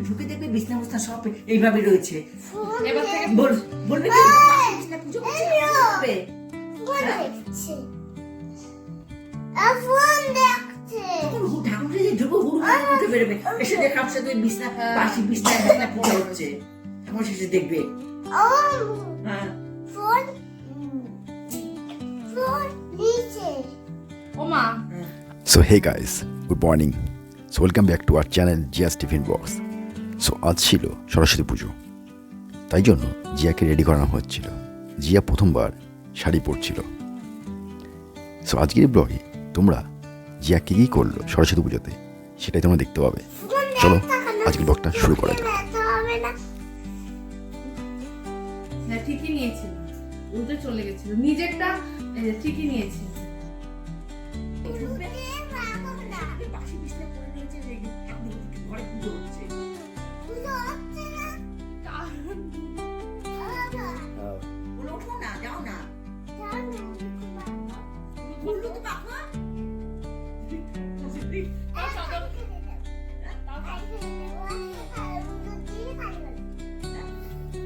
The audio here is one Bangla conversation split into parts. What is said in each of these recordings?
ঢুকে দেখবে বিছনা মুছনা সব এইভাবে রয়েছে। এবার থেকে বলবে কি বিছনা পুজো করছে হবে। ঠাকুর যে ঢুকবো হুড় উঠে বেরোবে, এসে দেখে আমার সাথে বিছনা বাসি বিছনা পুজো হচ্ছে, এমন শেষে দেখবে। হ্যাঁ ওমা So hey guys, good morning. So welcome back to our channel Jia's Tiffin Box. So আজ ছিল সরস্বতী পুজো, তাই জন্য জিয়াকে রেডি করানো হচ্ছিল। জিয়া প্রথমবার শাড়ি পরছিল। সো আজকের ব্লগে তোমরা জিয়া কী কী করলো সরস্বতী পুজোতে সেটাই তোমরা দেখতে পাবে। চলো আজকের ব্লগটা শুরু করা যাক। হ্যাঁ ঠিকই নিয়েছিল, উল্টে চলে গেছিল, নিজেরটা ঠিকই নিয়েছিল। বাসি বিছনা পড়ে রয়েছে, ঘরে পুজো হচ্ছে। বলে ওঠো না, যাও না, বললো তো বাবা।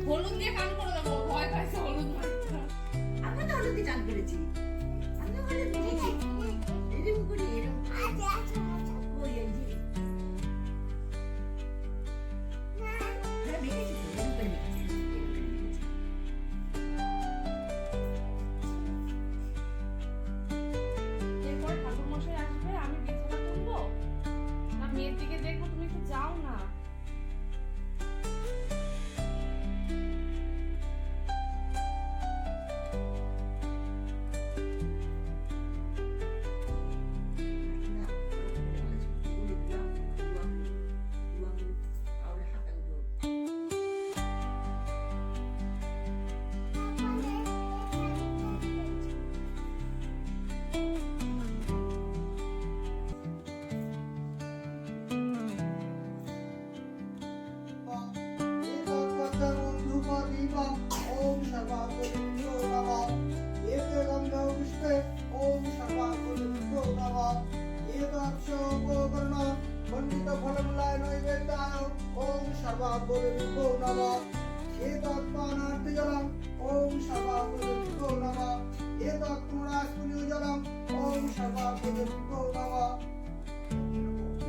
হলুদ দিয়ে কান করে দেবো, ভয় পাইছে হলুদ মারতে। আমি তো হলুদ দিয়ে চান করেছি, আমি তো হলুদ দিয়েছি, এরকম করি এরকম ওই এই যে হ্যাঁ মেখেছি তো, এরকম করে মেখেছি, এরকম করে মেখেছি। এরপর ঠাকুর মশাই আসবে, আমি বিছানা তুলবো না মেয়ের দিকে দেখবো, তুমি একটু যাও না।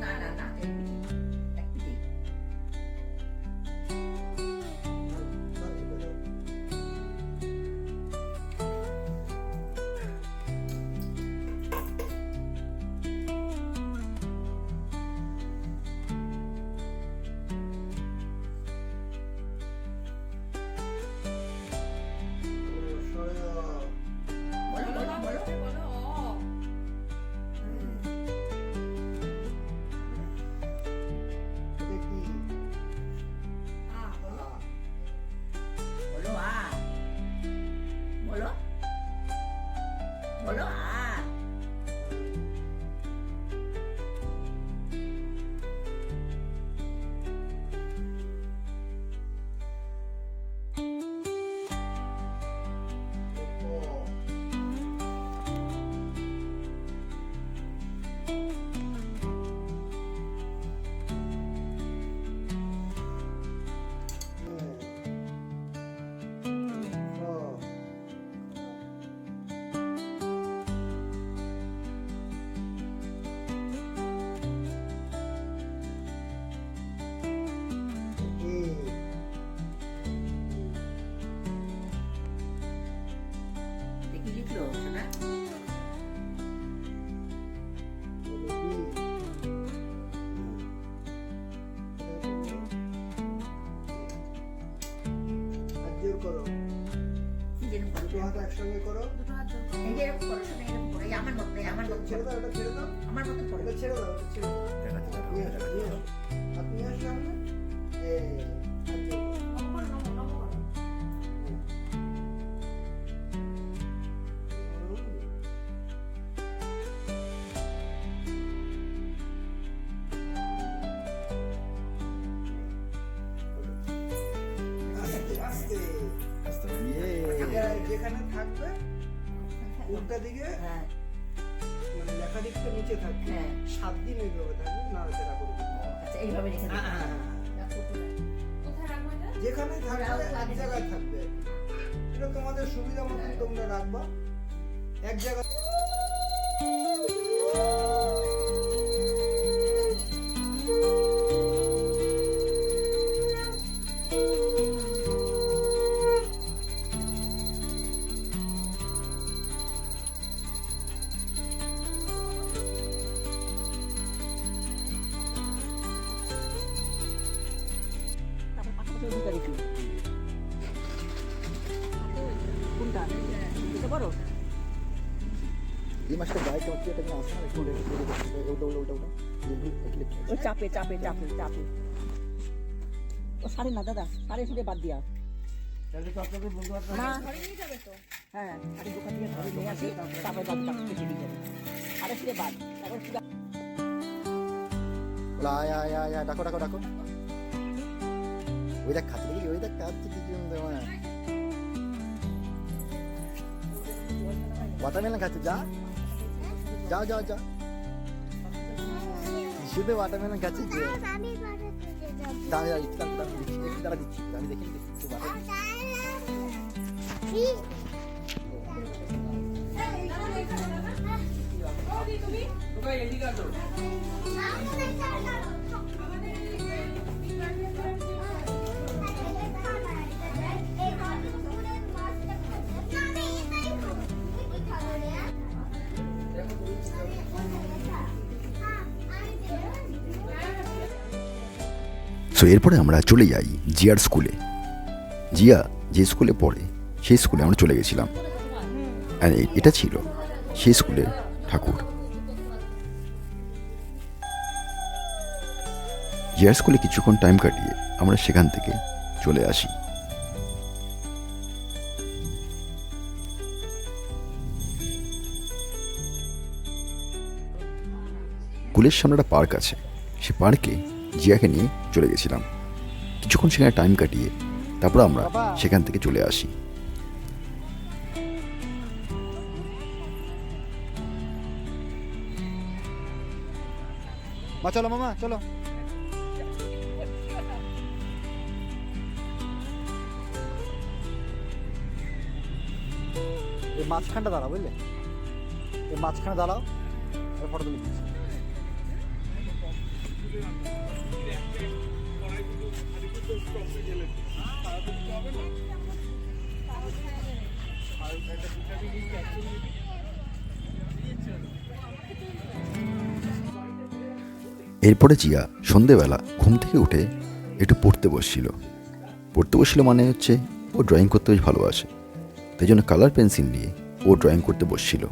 না না না বলো আর দেখি লিখলো শোনা। একসঙ্গে করো, দুটো হাত জোর করো, এই যে এরকম করো, শোনা এরকম করো, এই আমার মতো, আমার মতো ছেড়ে দাও, এটা ছেড়ে দাও, আমার মতো করো। এটা ছেড়ে দাও, এটা ছেড়ে দাও। নিয়ে আসো, নিয়ে আসো। হাত নিয়ে আসো সামনে। হাত জোর করো। নম করো, নম করো। আস্তে আস্তে যেখানে থাকবে উল্টা দিকে, হ্যাঁ মানে লেখা দিকটা নিচে থাকবে। হ্যাঁ 7 দিন এইভাবে থাকবে, নাড়াচাড়া করবে। আচ্ছা এইভাবে রেখে দিই। হ্যাঁ, হ্যাঁ, হ্যাঁ। যেখানে থাকবে এক জায়গায় থাকবে, এটা তোমাদের সুবিধা মতন তোমরা রাখবা এক জায়গায়। এই মাছটা গায়ে চটকে এটা আসে না, একটু ও চাপে চাপে চাপে চাপে ও সারে না দাদা, সারে সুরে বাদ দিয়া তাহলে তো আপনাদের বন্ধু বান্ধব না। ঘরে নিয়ে যাবে তো? হ্যাঁ, আরে দোকান থেকে ধরে নিয়ে আসি, তারপরে বাদ বাদ কেটে দিয়ে যাবে। আরে সুরে বাদ তারপর সুরে আয় আয় আয় আয়, ডাকো ডাকো ডাকো। ওই দেখ খাচ্ছে দেখি, ওই দেখ খাচ্ছে কি ওয়াটারমেলন খাচ্ছে। যা যাও যাও যাও, শুধু ওয়াটারমেলন খাচ্ছে। দাঁড়িয়ে একটু তারা দিচ্ছি, আমি দেখি একটু সো এরপরে আমরা চলে যাই জিয়ার স্কুলে। জিয়া যে স্কুলে পড়ে সেই স্কুলে আমরা চলে গেছিলাম। আর এটা ছিল সেই স্কুলের ঠাকুর। জিয়ার স্কুলে কিছুক্ষণ টাইম কাটিয়ে আমরা সেখান থেকে চলে আসি। স্কুলের সামনে একটা পার্ক আছে, সে পার্কে জিয়াকে নিয়ে চলে গেছিলাম। কিছুক্ষণ সেখানে টাইম কাটিয়ে তারপর আমরা সেখান থেকে চলে আসি। মা চলো, মামা চলো। এই মাঝখানটা দাঁড়াও, বুঝলে? এই মাঝখানে দাঁড়াও, ফটো তুলে দিচ্ছি। এরপরে জিয়া সন্ধেবেলা ঘুম থেকে উঠে একটু পড়তে বসছিল মানে হচ্ছে ও ড্রয়িং করতে বেশ ভালোবাসে, তাই জন্য কালার পেন্সিল নিয়ে ও ড্রয়িং করতে বসছিল।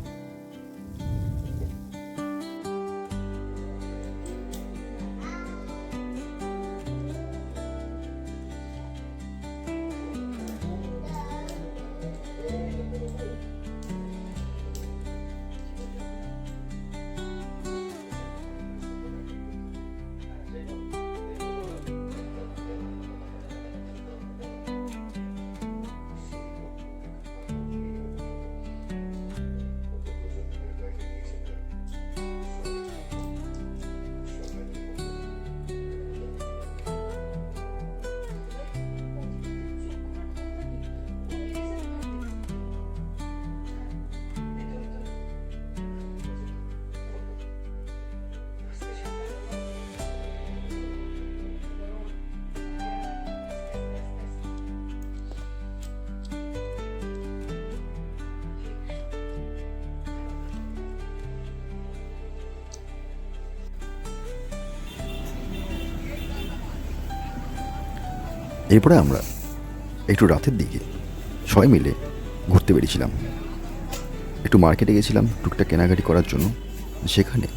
এরপরে আমরা একটু রাতের দিকে সবাই মিলে ঘুরতে বেরিয়েছিলাম। একটু মার্কেটে গেছিলাম টুকটাক কেনাকাটি করার জন্য। সেখানে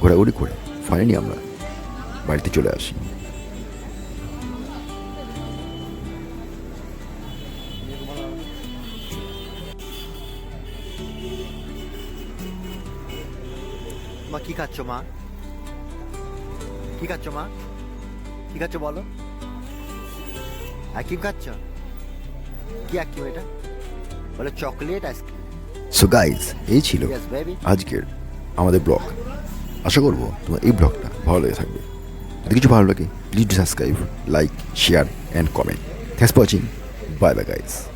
ঘোরাঘুরি করে ফাইনালি আমরা বাড়িতে চলে আসি। মা কি খাচ্ছ? মা কি খাচ্ছ? মা কি খাচ্ছ বলো? আইসক্রিম খাচ্ছ? কি আইসক্রিম এটা? বলে চকলেট আইসক্রিম। সো গাইজ, এই ছিল Yes, baby. আজকের আমাদের ব্লগ। আশা করবো তোমার এই ব্লগটা ভালো লেগে থাকবে। যদি কিছু ভালো লাগে please subscribe, like, share and comment. Thanks for watching, bye bye guys.